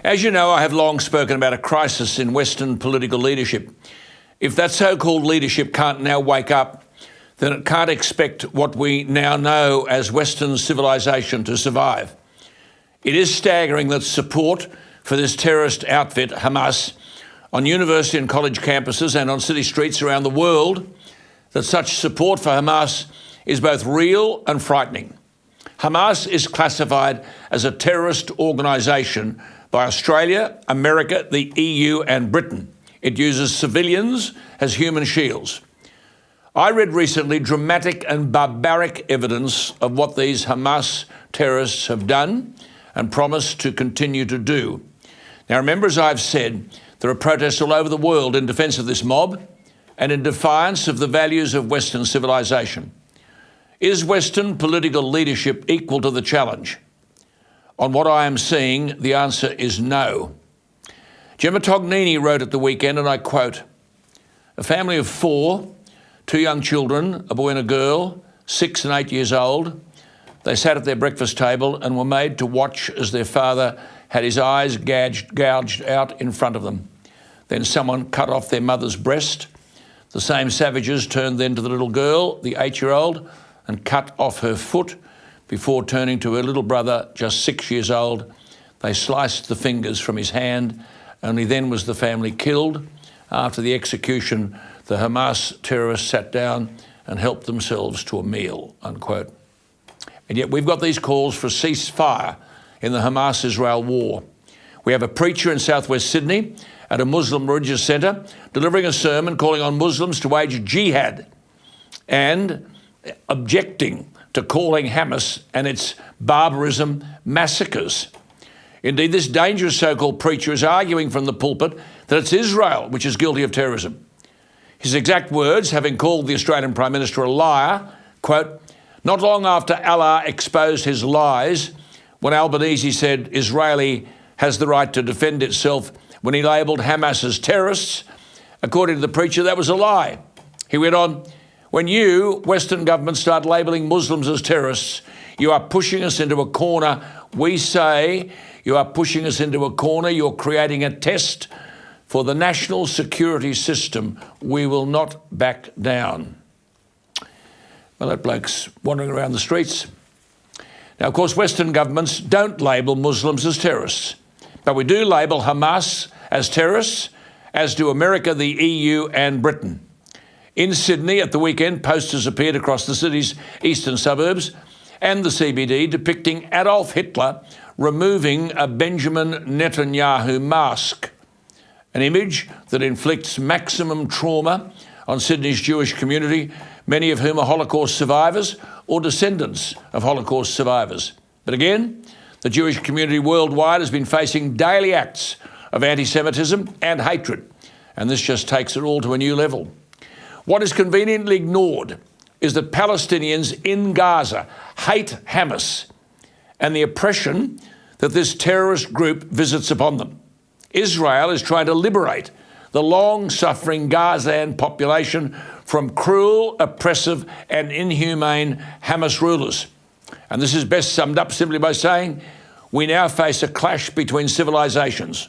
As you know, I have long spoken about a crisis in Western political leadership. If that so-called leadership can't now wake up, then it can't expect what we now know as Western civilization to survive. It is staggering that support for this terrorist outfit, Hamas, on university and college campuses and on city streets around the world, that such support for Hamas is both real and frightening. Hamas is classified as a terrorist organisation by Australia, America, the EU and Britain. It uses civilians as human shields. I read recently dramatic and barbaric evidence of what these Hamas terrorists have done and promise to continue to do. Now, remember, as I've said, there are protests all over the world in defence of this mob and in defiance of the values of Western civilization. Is Western political leadership equal to the challenge? On what I am seeing, the answer is no. Gemma Tognini wrote at the weekend, and I quote, "A family of four, two young children, a boy and a girl, 6 and 8 years old. They sat at their breakfast table and were made to watch as their father had his eyes gouged out in front of them. Then someone cut off their mother's breast. The same savages turned then to the little girl, the 8-year-old, and cut off her foot before turning to her little brother, just 6 years old. They sliced the fingers from his hand. Only then was the family killed. After the execution, the Hamas terrorists sat down and helped themselves to a meal," unquote. And yet we've got these calls for a ceasefire in the Hamas-Israel war. We have a preacher in southwest Sydney at a Muslim religious centre delivering a sermon calling on Muslims to wage jihad and objecting to calling Hamas and its barbarism massacres. Indeed, this dangerous so-called preacher is arguing from the pulpit that it's Israel which is guilty of terrorism. His exact words, having called the Australian Prime Minister a liar, quote, "Not long after Allah exposed his lies, when Albanese said Israeli has the right to defend itself when he labelled Hamas as terrorists, according to the preacher, that was a lie." He went on, "When you, Western governments, start labelling Muslims as terrorists, you are pushing us into a corner. We say you are pushing us into a corner. You're creating a test for the national security system. We will not back down." Well, that bloke's wandering around the streets. Now, of course, Western governments don't label Muslims as terrorists, but we do label Hamas as terrorists, as do America, the EU and Britain. In Sydney at the weekend, posters appeared across the city's eastern suburbs and the CBD depicting Adolf Hitler removing a Benjamin Netanyahu mask, an image that inflicts maximum trauma on Sydney's Jewish community, many of whom are Holocaust survivors or descendants of Holocaust survivors. But again, the Jewish community worldwide has been facing daily acts of anti-Semitism and hatred, and this just takes it all to a new level. What is conveniently ignored is that Palestinians in Gaza hate Hamas and the oppression that this terrorist group visits upon them. Israel is trying to liberate the long-suffering Gazan population from cruel, oppressive and inhumane Hamas rulers. And this is best summed up simply by saying we now face a clash between civilizations.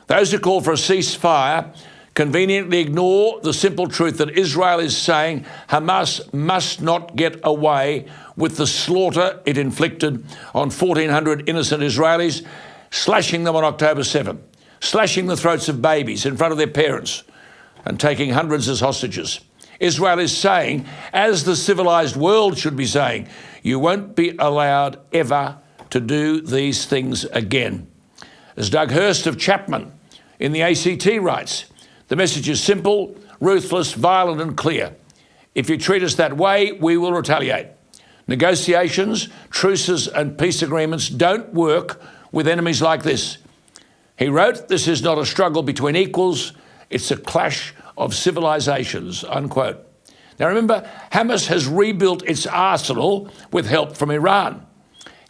Those who call for a ceasefire conveniently ignore the simple truth that Israel is saying Hamas must not get away with the slaughter it inflicted on 1,400 innocent Israelis, slashing them on October 7, slashing the throats of babies in front of their parents and taking hundreds as hostages. Israel is saying, as the civilised world should be saying, you won't be allowed ever to do these things again. As Doug Hurst of Chapman in the ACT writes, the message is simple, ruthless, violent and clear. If you treat us that way, we will retaliate. Negotiations, truces and peace agreements don't work with enemies like this. He wrote, this is not a struggle between equals, it's a clash of civilizations, unquote. Now remember, Hamas has rebuilt its arsenal with help from Iran.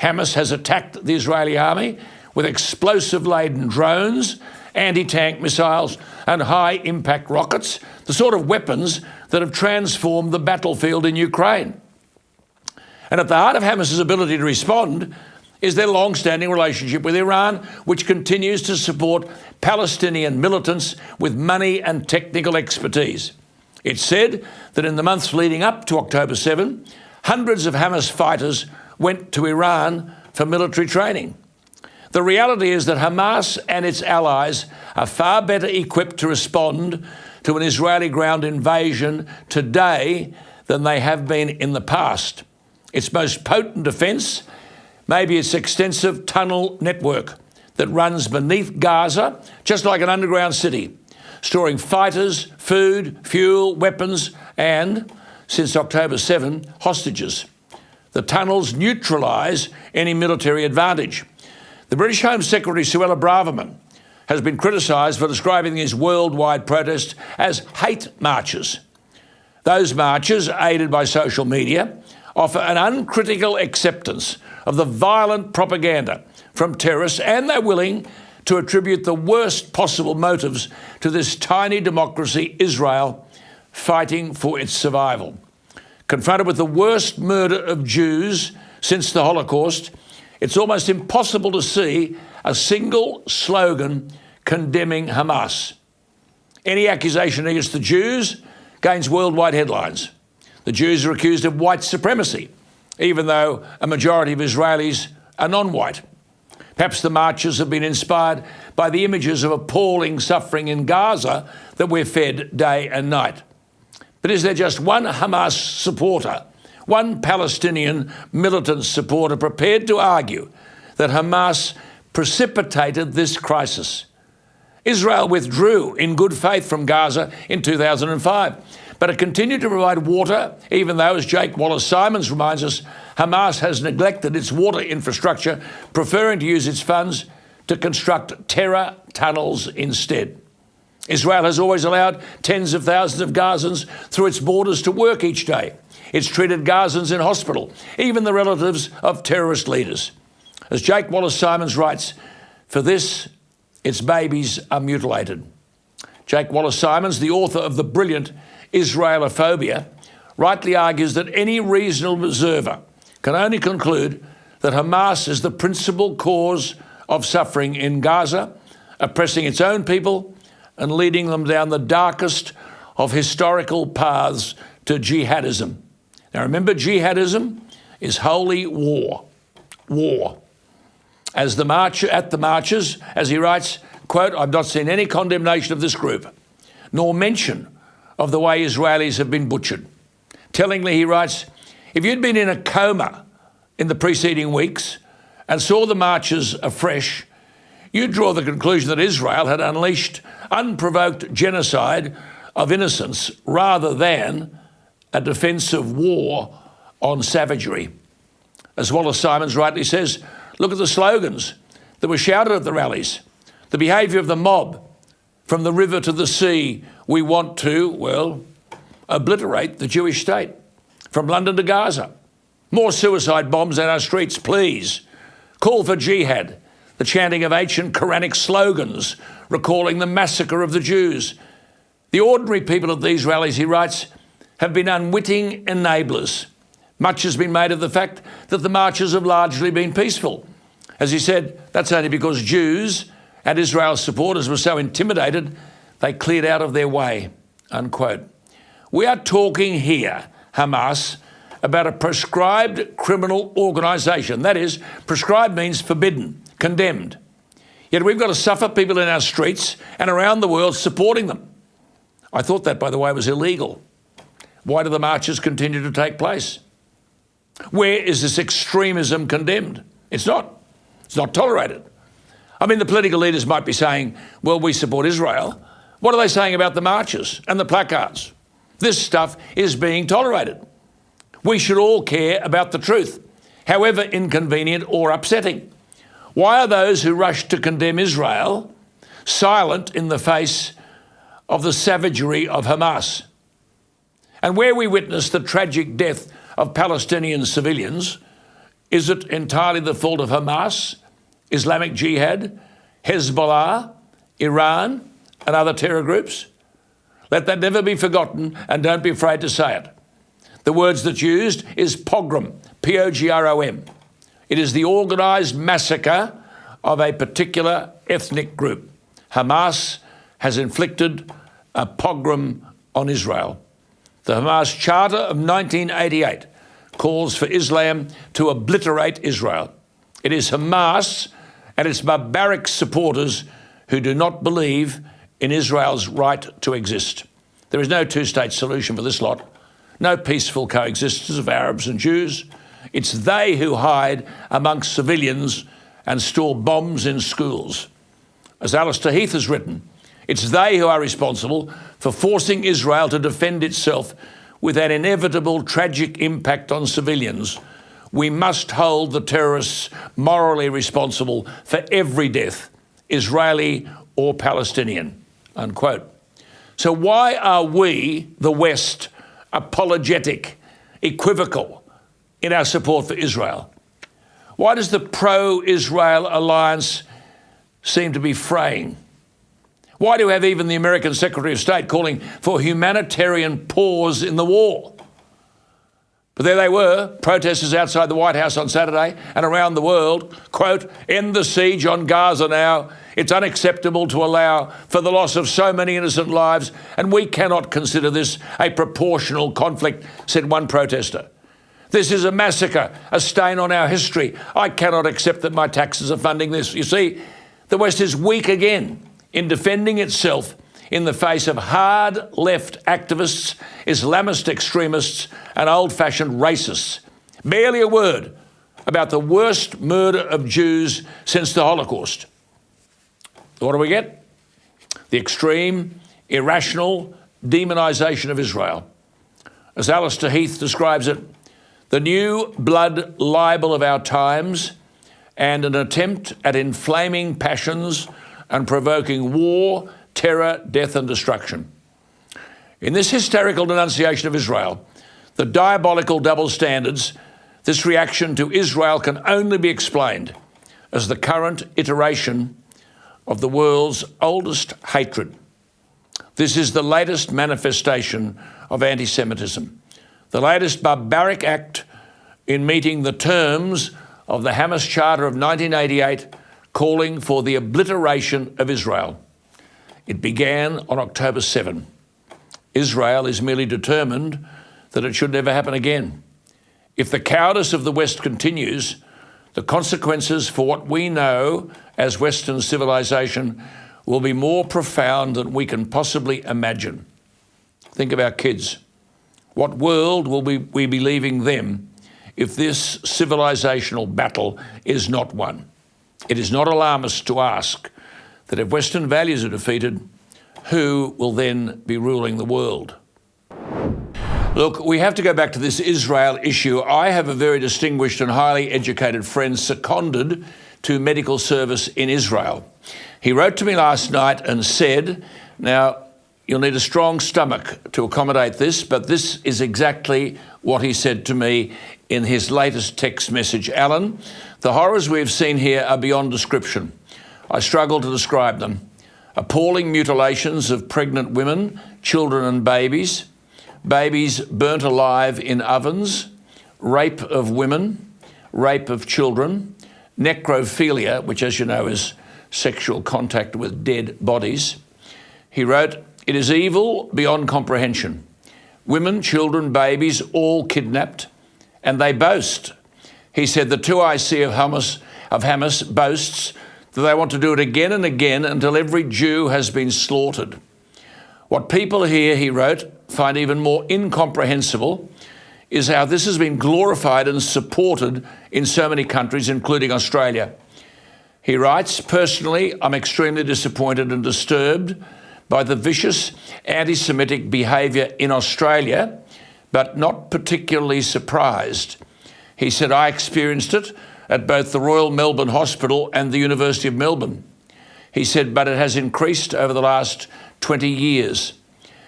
Hamas has attacked the Israeli army with explosive-laden drones, anti-tank missiles and high-impact rockets, the sort of weapons that have transformed the battlefield in Ukraine. And at the heart of Hamas's ability to respond is their long-standing relationship with Iran, which continues to support Palestinian militants with money and technical expertise. It's said that in the months leading up to October 7, hundreds of Hamas fighters went to Iran for military training. The reality is that Hamas and its allies are far better equipped to respond to an Israeli ground invasion today than they have been in the past. Its most potent defence may be its extensive tunnel network that runs beneath Gaza, just like an underground city, storing fighters, food, fuel, weapons, and, since October 7, hostages. The tunnels neutralise any military advantage. The British Home Secretary, Suella Braverman, has been criticised for describing these worldwide protests as hate marches. Those marches, aided by social media, offer an uncritical acceptance of the violent propaganda from terrorists, and they're willing to attribute the worst possible motives to this tiny democracy, Israel, fighting for its survival. Confronted with the worst murder of Jews since the Holocaust, it's almost impossible to see a single slogan condemning Hamas. Any accusation against the Jews gains worldwide headlines. The Jews are accused of white supremacy, even though a majority of Israelis are non-white. Perhaps the marches have been inspired by the images of appalling suffering in Gaza that we're fed day and night. But is there just one Hamas supporter, one Palestinian militant supporter prepared to argue that Hamas precipitated this crisis? Israel withdrew in good faith from Gaza in 2005, but it continued to provide water, even though, as Jake Wallace-Simons reminds us, Hamas has neglected its water infrastructure, preferring to use its funds to construct terror tunnels instead. Israel has always allowed tens of thousands of Gazans through its borders to work each day. It's treated Gazans in hospital, even the relatives of terrorist leaders. As Jake Wallace-Simons writes, for this, its babies are mutilated. Jake Wallace-Simons, the author of the brilliant Israelophobia, rightly argues that any reasonable observer can only conclude that Hamas is the principal cause of suffering in Gaza, oppressing its own people and leading them down the darkest of historical paths to jihadism. Now remember, jihadism is holy war. War. At the marches, as he writes, quote, I've not seen any condemnation of this group, nor mention of the way Israelis have been butchered. Tellingly, he writes, if you'd been in a coma in the preceding weeks and saw the marches afresh, you'd draw the conclusion that Israel had unleashed unprovoked genocide of innocents rather than a defensive war on savagery. As Wallace-Simons rightly says, look at the slogans that were shouted at the rallies, the behaviour of the mob. From the river to the sea, we want to, well, obliterate the Jewish state. From London to Gaza, more suicide bombs in our streets, please. Call for jihad, the chanting of ancient Quranic slogans, recalling the massacre of the Jews. The ordinary people at these rallies, he writes, have been unwitting enablers. Much has been made of the fact that the marches have largely been peaceful. As he said, that's only because Jews and Israel's supporters were so intimidated they cleared out of their way, unquote. We are talking here, Hamas, about a proscribed criminal organisation. That is, prescribed means forbidden, condemned. Yet we've got to suffer people in our streets and around the world supporting them. I thought that, by the way, was illegal. Why do the marches continue to take place? Where is this extremism condemned? It's not. It's not tolerated. I mean, the political leaders might be saying, well, we support Israel. What are they saying about the marches and the placards? This stuff is being tolerated. We should all care about the truth, however inconvenient or upsetting. Why are those who rush to condemn Israel silent in the face of the savagery of Hamas? And where we witness the tragic death of Palestinian civilians, is it entirely the fault of Hamas, Islamic Jihad, Hezbollah, Iran, and other terror groups? Let that never be forgotten, and don't be afraid to say it. The words that's used is pogrom, P-O-G-R-O-M. It is the organised massacre of a particular ethnic group. Hamas has inflicted a pogrom on Israel. The Hamas Charter of 1988 calls for Islam to obliterate Israel. It is Hamas and its barbaric supporters who do not believe in Israel's right to exist. There is no two-state solution for this lot, no peaceful coexistence of Arabs and Jews. It's they who hide amongst civilians and store bombs in schools. As Alistair Heath has written, it's they who are responsible for forcing Israel to defend itself with an inevitable tragic impact on civilians. We must hold the terrorists morally responsible for every death, Israeli or Palestinian, unquote. So why are we, the West, apologetic, equivocal in our support for Israel? Why does the pro-Israel alliance seem to be fraying? Why do we have even the American Secretary of State calling for humanitarian pause in the war? But there they were, protesters outside the White House on Saturday and around the world, quote, "End the siege on Gaza now. It's unacceptable to allow for the loss of so many innocent lives, and we cannot consider this a proportional conflict," said one protester. "This is a massacre, a stain on our history. I cannot accept that my taxes are funding this." You see, the West is weak again in defending itself in the face of hard left activists, Islamist extremists, and old-fashioned racists. Barely a word about the worst murder of Jews since the Holocaust. What do we get? The extreme, irrational demonisation of Israel. As Alistair Heath describes it, the new blood libel of our times and an attempt at inflaming passions and provoking war, terror, death and destruction. In this hysterical denunciation of Israel, the diabolical double standards, this reaction to Israel can only be explained as the current iteration of the world's oldest hatred. This is the latest manifestation of anti-Semitism, the latest barbaric act in meeting the terms of the Hamas Charter of 1988, calling for the obliteration of Israel. It began on October 7. Israel is merely determined that it should never happen again. If the cowardice of the West continues, the consequences for what we know as Western civilization will be more profound than we can possibly imagine. Think of our kids. What world will we be leaving them if this civilizational battle is not won? It is not alarmist to ask that if Western values are defeated, who will then be ruling the world? Look, we have to go back to this Israel issue. I have a very distinguished and highly educated friend seconded to medical service in Israel. He wrote to me last night and said, now, you'll need a strong stomach to accommodate this, but this is exactly what he said to me in his latest text message. Alan, the horrors we have seen here are beyond description. I struggle to describe them. Appalling mutilations of pregnant women, children and babies, babies burnt alive in ovens, rape of women, rape of children, necrophilia, which, as you know, is sexual contact with dead bodies. He wrote, "It is evil beyond comprehension. Women, children, babies, all kidnapped, and they boast." He said, "The 2IC of Hamas boasts that they want to do it again and again until every Jew has been slaughtered. What people here," he wrote, "find even more incomprehensible is how this has been glorified and supported in so many countries, including Australia." He writes, "Personally, I'm extremely disappointed and disturbed by the vicious anti-Semitic behaviour in Australia, but not particularly surprised." He said, "I experienced it at both the Royal Melbourne Hospital and the University of Melbourne." He said, "But it has increased over the last 20 years.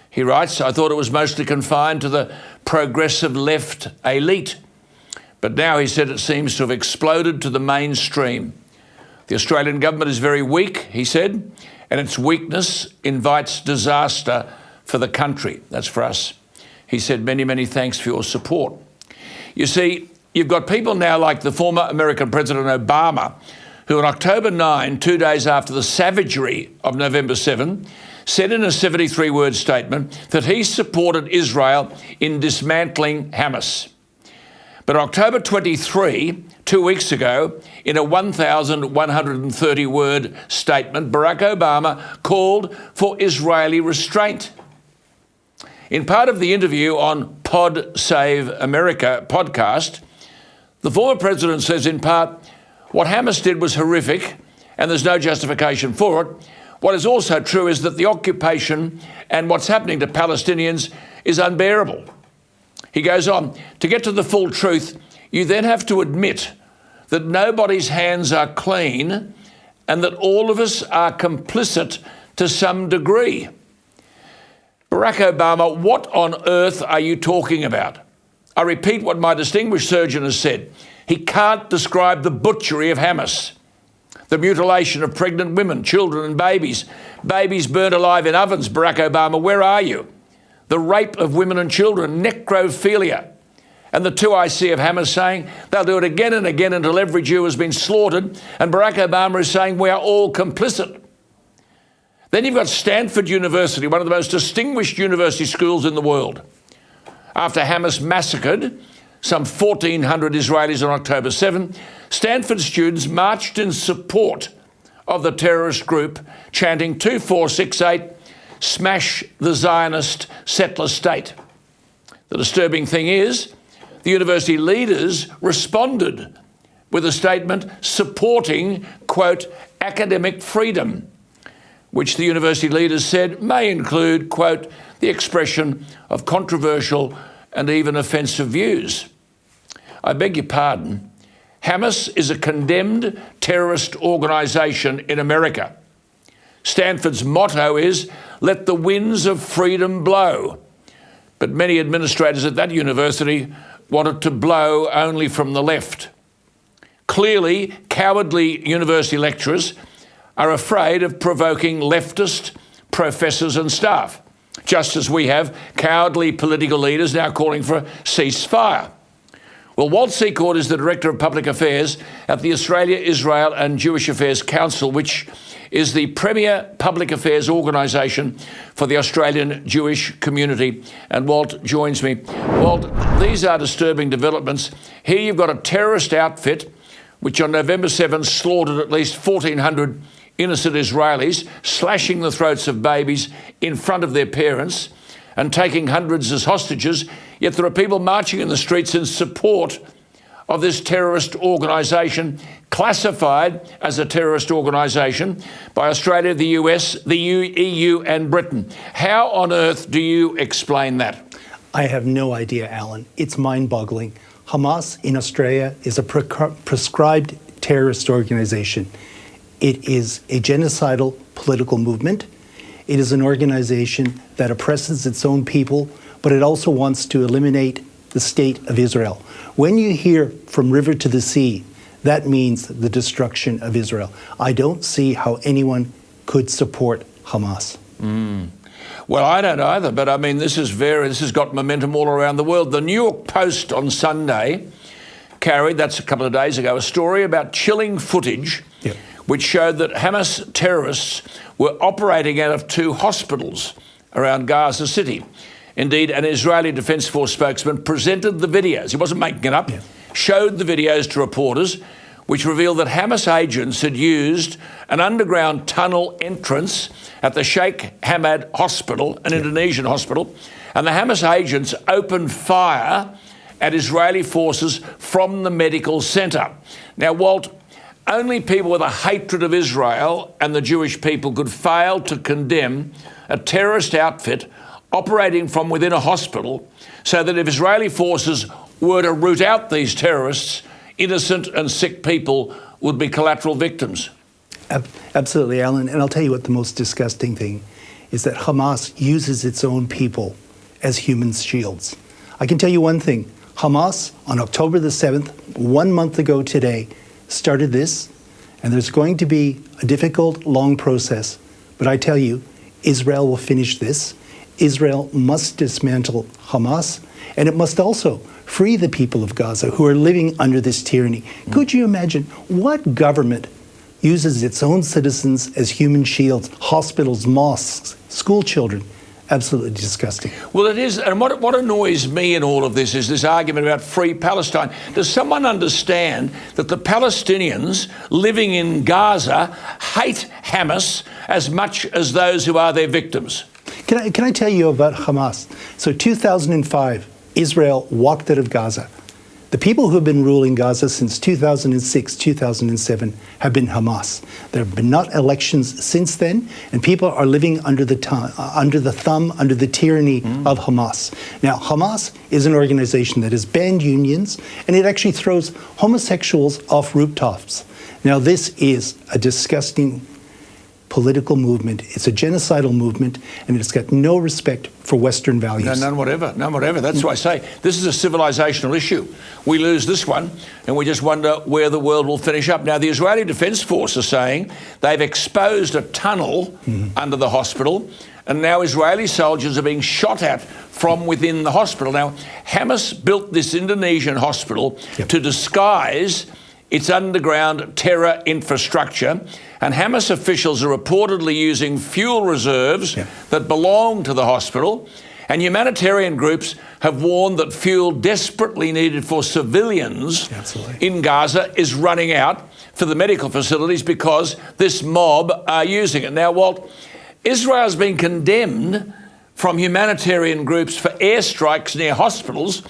He writes, "I thought it was mostly confined to the progressive left elite. But now," he said, "it seems to have exploded to the mainstream. The Australian government is very weak," he said, "and its weakness invites disaster for the country." That's for us. He said, "Many, many thanks for your support." You see, you've got people now like the former American President Obama, who on October 9, 2 days after the savagery of November 7, said in a 73-word statement that he supported Israel in dismantling Hamas. But October 23, 2 weeks ago, in a 1,130-word statement, Barack Obama called for Israeli restraint. In part of the interview on Pod Save America podcast, the former president says in part, what Hamas did was horrific and there's no justification for it. What is also true is that the occupation and what's happening to Palestinians is unbearable. He goes on, to get to the full truth, you then have to admit that nobody's hands are clean and that all of us are complicit to some degree. Barack Obama, what on earth are you talking about? I repeat what my distinguished surgeon has said. He can't describe the butchery of Hamas, the mutilation of pregnant women, children and babies burned alive in ovens. Barack Obama, where are you? The rape of women and children, necrophilia. And the two I see of Hamas saying they'll do it again and again until every Jew has been slaughtered. And Barack Obama is saying we are all complicit. Then you've got Stanford University, one of the most distinguished university schools in the world. After Hamas massacred some 1,400 Israelis on October 7, Stanford students marched in support of the terrorist group, chanting 2468, smash the Zionist settler state. The disturbing thing is, the university leaders responded with a statement supporting, quote, academic freedom, which the university leaders said may include, quote, the expression of controversial and even offensive views. I beg your pardon, Hamas is a condemned terrorist organisation in America. Stanford's motto is, let the winds of freedom blow. But many administrators at that university wanted to blow only from the left. Clearly, cowardly university lecturers are afraid of provoking leftist professors and staff, just as we have cowardly political leaders now calling for a ceasefire. Well, Walt Secord is the Director of Public Affairs at the Australia, Israel and Jewish Affairs Council, which is the premier public affairs organisation for the Australian Jewish community. And Walt joins me. Walt, these are disturbing developments. Here you've got a terrorist outfit which on November 7 slaughtered at least 1,400 innocent Israelis, slashing the throats of babies in front of their parents and taking hundreds as hostages, yet there are people marching in the streets in support of this terrorist organisation, classified as a terrorist organisation by Australia, the US, the EU and Britain. How on earth do you explain that? I have no idea, Alan. It's mind-boggling. Hamas in Australia is a prescribed terrorist organisation. It is a genocidal political movement. It is an organization that oppresses its own people, but it also wants to eliminate the state of Israel. When you hear from river to the sea, that means the destruction of Israel. I don't see how anyone could support Hamas. Well, I don't either, but I mean, this has got momentum all around the world. The New York Post on Sunday carried, that's a couple of days ago, a story about chilling footage which showed that Hamas terrorists were operating out of 2 hospitals around Gaza City. Indeed, an Israeli Defence Force spokesman presented the videos. He wasn't making it up. Showed the videos to reporters, which revealed that Hamas agents had used an underground tunnel entrance at the Sheikh Hamad Hospital, an Indonesian hospital, and the Hamas agents opened fire at Israeli forces from the medical centre. Now, Walt, only people with a hatred of Israel and the Jewish people could fail to condemn a terrorist outfit operating from within a hospital, so that if Israeli forces were to root out these terrorists, innocent and sick people would be collateral victims. Absolutely, Alan. And I'll tell you what the most disgusting thing is, that Hamas uses its own people as human shields. I can tell you one thing. Hamas, on October the 7th, 1 month ago today, started this, and there's going to be a difficult, long process. But I tell you, Israel will finish this, Israel must dismantle Hamas, and it must also free the people of Gaza who are living under this tyranny. Could you imagine what government uses its own citizens as human shields, hospitals, mosques, school children? Absolutely disgusting. Well, it is. And what annoys me in all of this is this argument about free Palestine. Does someone understand that the Palestinians living in Gaza hate Hamas as much as those who are their victims? Can I tell you about Hamas? So 2005, Israel walked out of Gaza. The people who have been ruling Gaza since 2006, 2007 have been Hamas. There have been not elections since then, and people are living under the tyranny of Hamas. Now, Hamas is an organization that has banned unions, and it actually throws homosexuals off rooftops. Now, this is a disgusting political movement. It's a genocidal movement, and it's got no respect for Western values. No, none whatever. That's why I say this is a civilizational issue. We lose this one, and we just wonder where the world will finish up. Now, the Israeli Defense Force are saying they've exposed a tunnel under the hospital, and now Israeli soldiers are being shot at from within the hospital. Now, Hamas built this Indonesian hospital to disguise its underground terror infrastructure, and Hamas officials are reportedly using fuel reserves that belong to the hospital, and humanitarian groups have warned that fuel desperately needed for civilians in Gaza is running out for the medical facilities because this mob are using it. Now, Walt, Israel's been condemned from humanitarian groups for airstrikes near hospitals,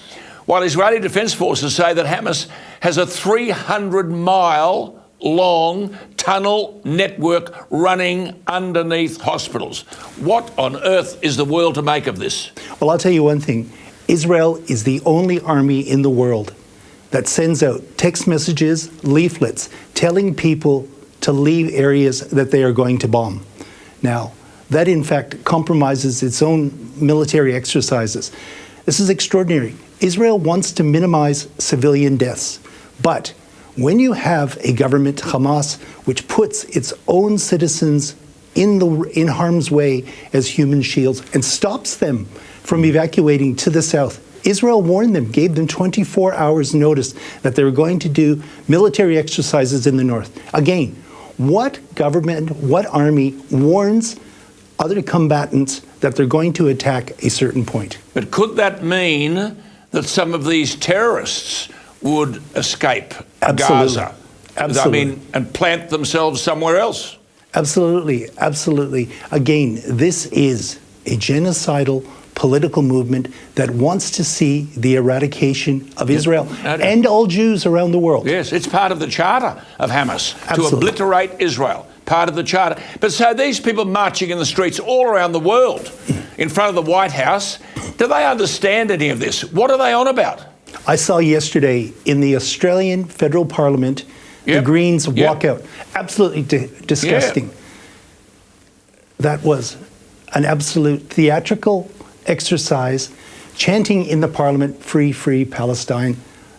while Israeli Defense Forces say that Hamas has a 300-mile-long tunnel network running underneath hospitals. What on earth is the world to make of this? Well, I'll tell you one thing. Israel is the only army in the world that sends out text messages, leaflets, telling people to leave areas that they are going to bomb. Now, that in fact compromises its own military exercises. This is extraordinary. Israel wants to minimize civilian deaths, but when you have a government, Hamas, which puts its own citizens in harm's way as human shields and stops them from evacuating to the south, Israel warned them, gave them 24 hours notice that they were going to do military exercises in the north. Again, what government, what army warns other combatants that they're going to attack a certain point? But could that mean that some of these terrorists would escape Gaza? Absolutely. I mean, and plant themselves somewhere else? Absolutely, absolutely. Again, this is a genocidal political movement that wants to see the eradication of Israel and all Jews around the world. Yes, it's part of the charter of Hamas to obliterate Israel. Part of the charter. But so these people marching in the streets all around the world in front of the White House, do they understand any of this? What are they on about? I saw yesterday in the Australian Federal Parliament, the Greens walk out. Absolutely disgusting. That was an absolute theatrical exercise, chanting in the Parliament, free, free Palestine.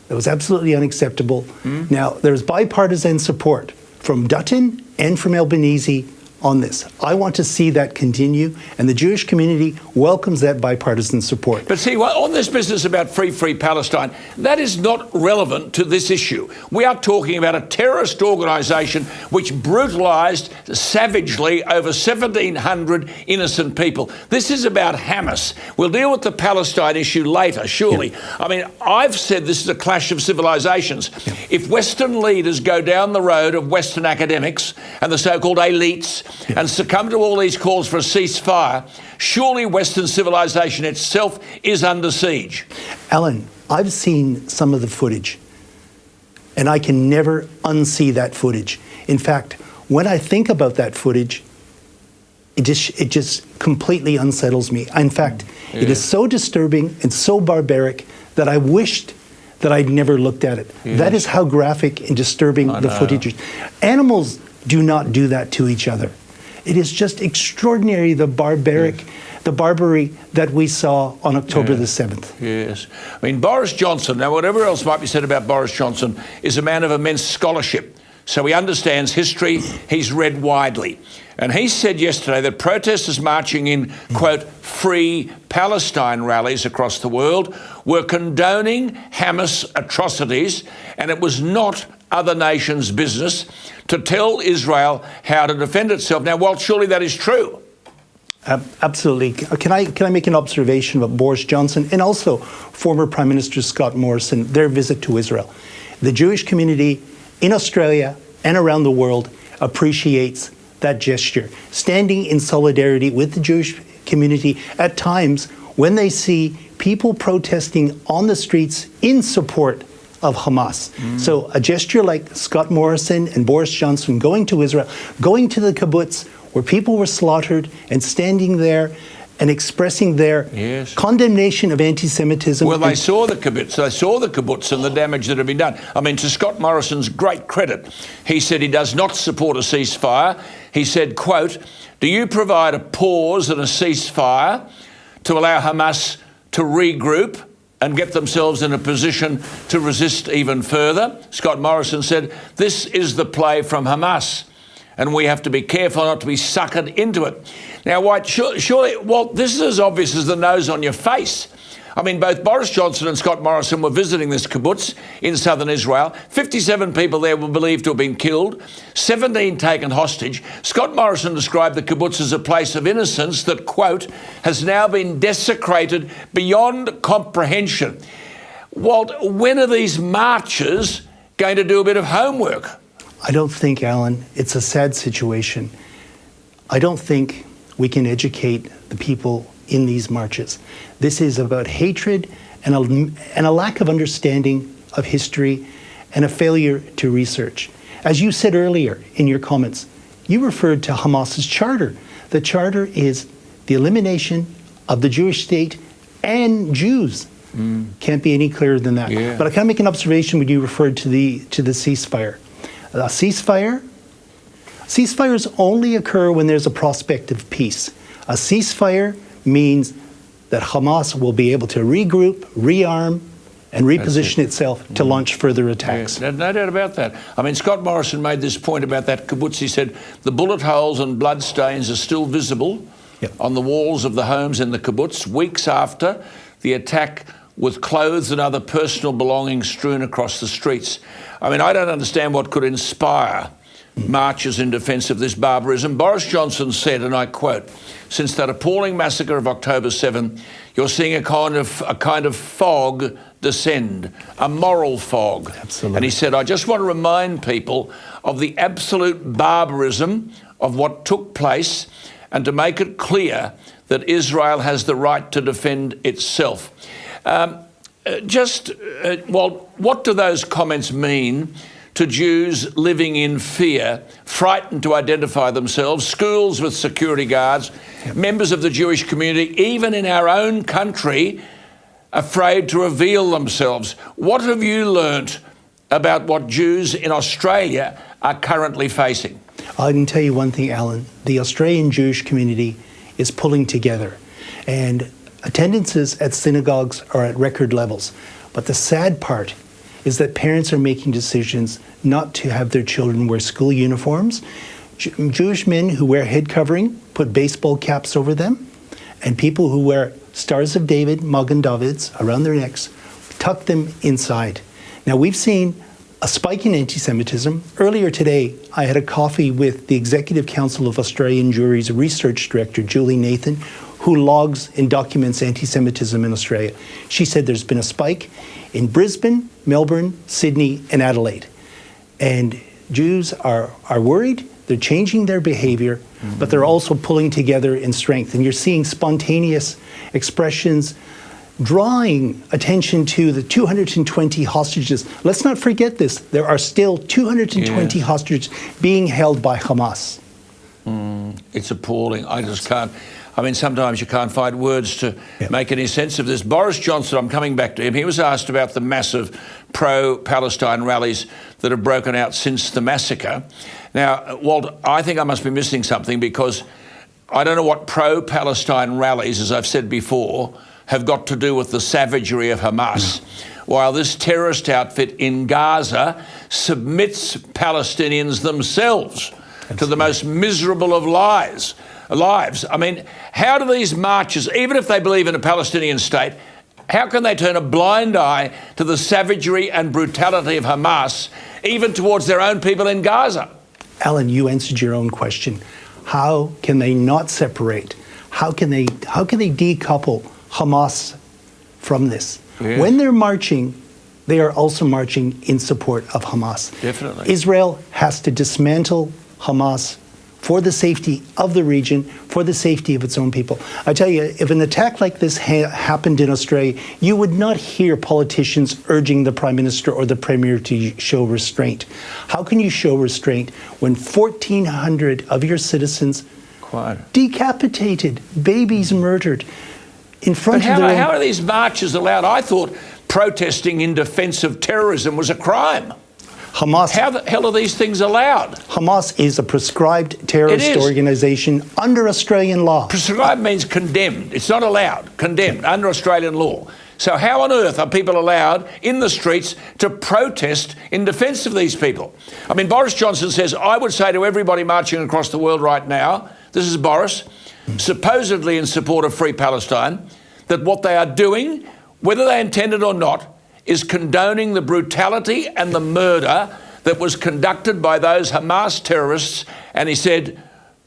That was absolutely unacceptable. Now, there's bipartisan support from Dutton and from Albanese on this. I want to see that continue, and the Jewish community welcomes that bipartisan support. But see, on this business about free, free Palestine, that is not relevant to this issue. We are talking about a terrorist organisation which brutalised savagely over 1,700 innocent people. This is about Hamas. We'll deal with the Palestine issue later, surely. I mean, I've said this is a clash of civilisations. If Western leaders go down the road of Western academics and the so-called elites and succumb to all these calls for a ceasefire, surely Western civilization itself is under siege. Alan, I've seen some of the footage, and I can never unsee that footage. In fact, when I think about that footage, it just completely unsettles me. In fact, it is so disturbing and so barbaric that I wished that I'd never looked at it. That is how graphic and disturbing the footage is. Animals do not do that to each other. It is just extraordinary, the barbary that we saw on October the 7th. Yes. I mean, Boris Johnson, now whatever else might be said about Boris Johnson, is a man of immense scholarship. so he understands history. He's read widely. And he said yesterday that protesters marching in, quote, free Palestine rallies across the world were condoning Hamas atrocities, and it was not other nations' business to tell Israel how to defend itself. Now, Walt, surely that is true. Absolutely. Can I make an observation about Boris Johnson and also former Prime Minister Scott Morrison, their visit to Israel? The Jewish community in Australia and around the world appreciates that gesture, standing in solidarity with the Jewish community at times when they see people protesting on the streets in support of Hamas. So a gesture like Scott Morrison and Boris Johnson going to Israel, going to the kibbutz where people were slaughtered and standing there and expressing their condemnation of anti-Semitism. Well, they saw the kibbutz and the damage that had been done. I mean, to Scott Morrison's great credit, he said he does not support a ceasefire. He said, quote, do you provide a pause and a ceasefire to allow Hamas to regroup and get themselves in a position to resist even further? Scott Morrison said, this is the play from Hamas, and we have to be careful not to be suckered into it. Now, White, surely, Walt, this is as obvious as the nose on your face. I mean, both Boris Johnson and Scott Morrison were visiting this kibbutz in southern Israel. 57 people there were believed to have been killed, 17 taken hostage. Scott Morrison described the kibbutz as a place of innocence that, quote, has now been desecrated beyond comprehension. Walt, when are these marchers going to do a bit of homework? I don't think, Alan, it's a sad situation. I don't think we can educate the people in these marches. This is about hatred and a lack of understanding of history and a failure to research. As you said earlier in your comments, you referred to Hamas's charter. The charter is the elimination of the Jewish state and Jews. Can't be any clearer than that. Yeah. But I can make an observation when you referred to the ceasefire. Ceasefires only occur when there's a prospect of peace. A ceasefire means that Hamas will be able to regroup, rearm, and reposition itself to launch further attacks. Yeah, no doubt about that. I mean, Scott Morrison made this point about that kibbutz. He said the bullet holes and blood stains are still visible on the walls of the homes in the kibbutz weeks after the attack, with clothes and other personal belongings strewn across the streets. I mean, I don't understand what could inspire marches in defence of this barbarism. Boris Johnson said, and I quote, since that appalling massacre of October 7, you're seeing a kind of fog descend, a moral fog. Absolutely. And he said, I just want to remind people of the absolute barbarism of what took place and to make it clear that Israel has the right to defend itself. Well, what do those comments mean to Jews living in fear, frightened to identify themselves, schools with security guards, members of the Jewish community, even in our own country, afraid to reveal themselves? What have you learnt about what Jews in Australia are currently facing? I can tell you one thing, Alan. The Australian Jewish community is pulling together, and attendances at synagogues are at record levels. But the sad part is that parents are making decisions not to have their children wear school uniforms. Jewish men who wear head covering put baseball caps over them, and people who wear Stars of David, Magen Davids, around their necks, tuck them inside. Now, we've seen a spike in anti-Semitism. Earlier today, I had a coffee with the Executive Council of Australian Jewry's Research Director, Julie Nathan, who logs and documents anti-Semitism in Australia. She said there's been a spike in Brisbane, Melbourne, Sydney, and Adelaide. And Jews are worried, they're changing their behavior, but they're also pulling together in strength. And you're seeing spontaneous expressions drawing attention to the 220 hostages. Let's not forget this. There are still 220 hostages being held by Hamas. It's appalling. I just can't. I mean, sometimes you can't find words to make any sense of this. Boris Johnson, I'm coming back to him. He was asked about the massive pro-Palestine rallies that have broken out since the massacre. Now, Walt, I think I must be missing something, because I don't know what pro-Palestine rallies, as I've said before, have got to do with the savagery of Hamas, while this terrorist outfit in Gaza submits Palestinians themselves to the most miserable of lives. I mean, how do these marches, even if they believe in a Palestinian state, how can they turn a blind eye to the savagery and brutality of Hamas, even towards their own people in Gaza? Alan, you answered your own question. How can they not separate? How can they decouple Hamas from this? Yeah. When they're marching, they are also marching in support of Hamas. Definitely. Israel has to dismantle Hamas for the safety of the region, for the safety of its own people. I tell you, if an attack like this happened in Australia, you would not hear politicians urging the Prime Minister or the Premier to show restraint. How can you show restraint when 1,400 of your citizens decapitated, babies murdered in front of their own... How are these marches allowed? I thought protesting in defence of terrorism was a crime. Hamas, how the hell are these things allowed? Hamas is a prescribed terrorist organization under Australian law. Prescribed means condemned. It's not allowed. Condemned under Australian law. So how on earth are people allowed in the streets to protest in defence of these people? I mean, Boris Johnson says, I would say to everybody marching across the world right now, this is Boris, supposedly in support of Free Palestine, that what they are doing, whether they intend it or not, is condoning the brutality and the murder that was conducted by those Hamas terrorists. And he said,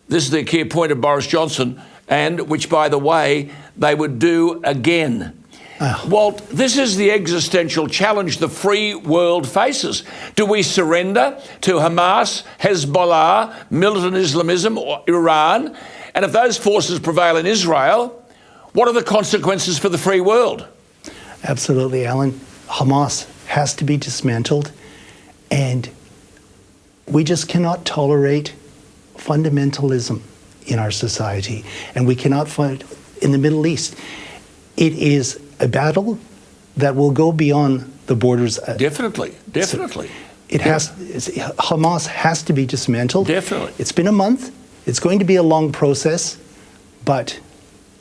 this is the key point of Boris Johnson, and which, by the way, they would do again. Walt, this is the existential challenge the free world faces. Do we surrender to Hamas, Hezbollah, militant Islamism, or Iran? And if those forces prevail in Israel, what are the consequences for the free world? Absolutely, Alan. Hamas has to be dismantled, and we just cannot tolerate fundamentalism in our society, and we cannot fight in the Middle East. It is a battle that will go beyond the borders. Definitely. Hamas has to be dismantled. Definitely. It's been a month. It's going to be a long process, but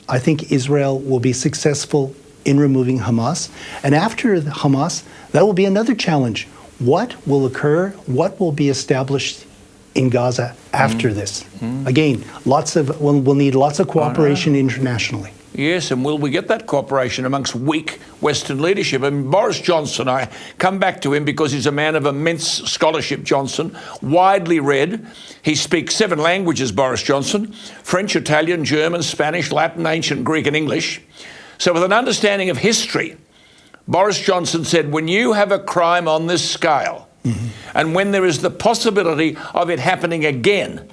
I think Israel will be successful in removing Hamas. And after Hamas, that will be another challenge. What will occur? What will be established in Gaza after this? Again, we'll need lots of cooperation internationally. Yes, and will we get that cooperation amongst weak Western leadership? And Boris Johnson, I come back to him because he's a man of immense scholarship, Johnson, widely read. He speaks 7 languages, Boris Johnson: French, Italian, German, Spanish, Latin, ancient Greek and English. So with an understanding of history, Boris Johnson said, when you have a crime on this scale, and when there is the possibility of it happening again,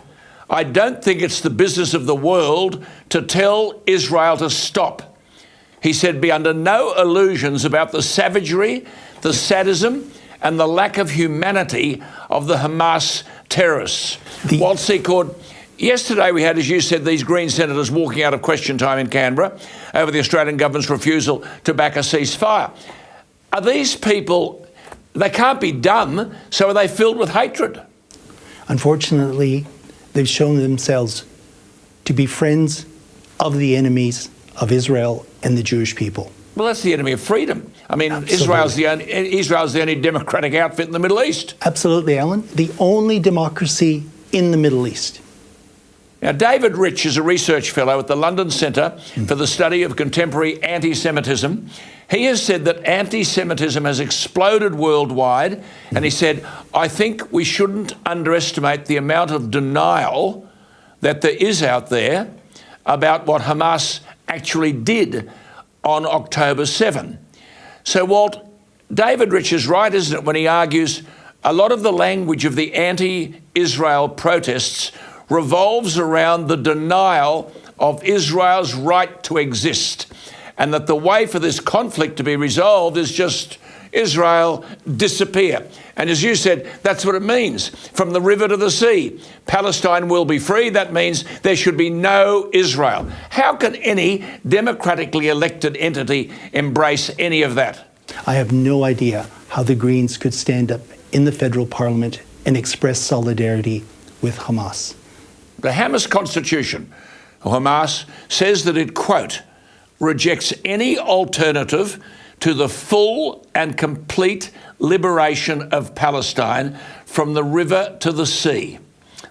I don't think it's the business of the world to tell Israel to stop. He said, be under no illusions about the savagery, the sadism, and the lack of humanity of the Hamas terrorists. Walt Secord, yesterday we had, as you said, these Green senators walking out of question time in Canberra over the Australian government's refusal to back a ceasefire. Are these people, they can't be dumb, so are they filled with hatred? Unfortunately, they've shown themselves to be friends of the enemies of Israel and the Jewish people. Well, that's the enemy of freedom. I mean, Absolutely. Israel's the only democratic outfit in the Middle East. Absolutely, Alan. The only democracy in the Middle East. Now, David Rich is a research fellow at the London Centre for the Study of Contemporary Anti-Semitism. He has said that anti-Semitism has exploded worldwide, and he said, I think we shouldn't underestimate the amount of denial that there is out there about what Hamas actually did on October 7. So, Walt, David Rich is right, isn't it, when he argues a lot of the language of the anti-Israel protests revolves around the denial of Israel's right to exist, and that the way for this conflict to be resolved is just Israel disappear. And as you said, that's what it means. From the river to the sea, Palestine will be free. That means there should be no Israel. How can any democratically elected entity embrace any of that? I have no idea how the Greens could stand up in the federal parliament and express solidarity with Hamas. The Hamas constitution, Hamas, says that it, quote, rejects any alternative to the full and complete liberation of Palestine from the river to the sea.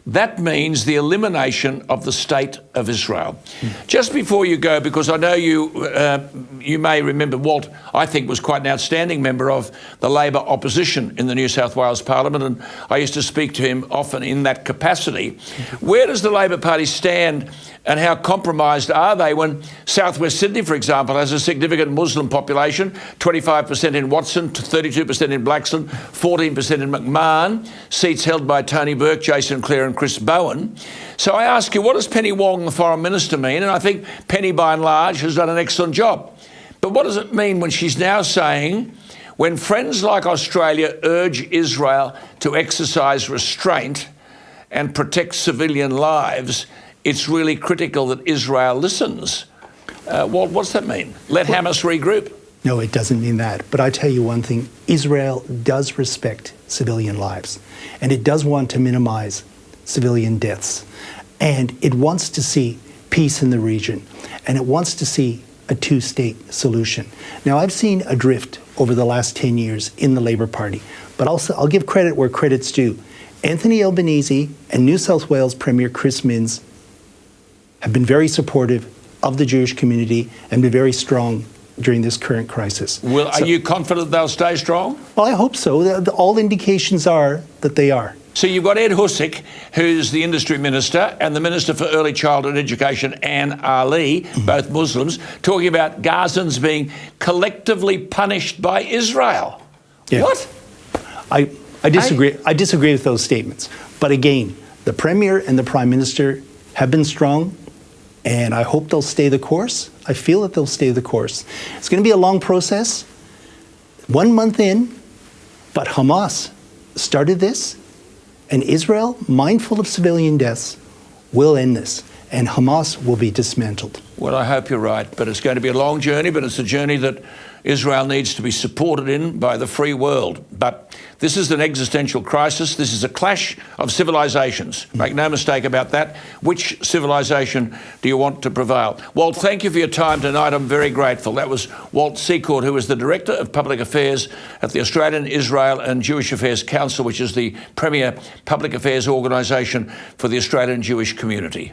That means the elimination of the state of Israel. Just before you go, because I know you may remember Walt, I think, was quite an outstanding member of the Labor opposition in the New South Wales Parliament, and I used to speak to him often in that capacity. Where does the Labor Party stand, and how compromised are they when Southwest Sydney, for example, has a significant Muslim population, 25% in Watson, 32% in Blaxland, 14% in McMahon, seats held by Tony Burke, Jason Clare and Chris Bowen. So I ask you, what does Penny Wong, the Foreign Minister, mean? And I think Penny, by and large, has done an excellent job. But what does it mean when she's now saying, when friends like Australia urge Israel to exercise restraint and protect civilian lives, it's really critical that Israel listens? Walt, what's that mean? Let Hamas regroup? No, it doesn't mean that. But I tell you one thing, Israel does respect civilian lives, and it does want to minimize civilian deaths. And it wants to see peace in the region, and it wants to see a two-state solution. Now, I've seen a drift over the last 10 years in the Labor Party, but I'll give credit where credit's due. Anthony Albanese and New South Wales Premier Chris Minns have been very supportive of the Jewish community and been very strong during this current crisis. Are you confident they'll stay strong? Well, I hope so. All indications are that they are. So you've got Ed Husick, who's the Industry Minister, and the Minister for Early Childhood Education, Anne Ali, both Muslims, talking about Gazans being collectively punished by Israel. Yeah. What? I disagree. I disagree with those statements. But again, the Premier and the Prime Minister have been strong, and I hope they'll stay the course. I feel that they'll stay the course. It's going to be a long process, 1 month in, but Hamas started this, and Israel, mindful of civilian deaths, will end this, and Hamas will be dismantled. Well, I hope you're right, but it's going to be a long journey, but it's a journey that Israel needs to be supported in by the free world. But this is an existential crisis. This is a clash of civilizations. Make no mistake about that. Which civilization do you want to prevail? Walt, thank you for your time tonight. I'm very grateful. That was Walt Secord, who is the Director of Public Affairs at the Australian, Israel and Jewish Affairs Council, which is the premier public affairs organisation for the Australian Jewish community.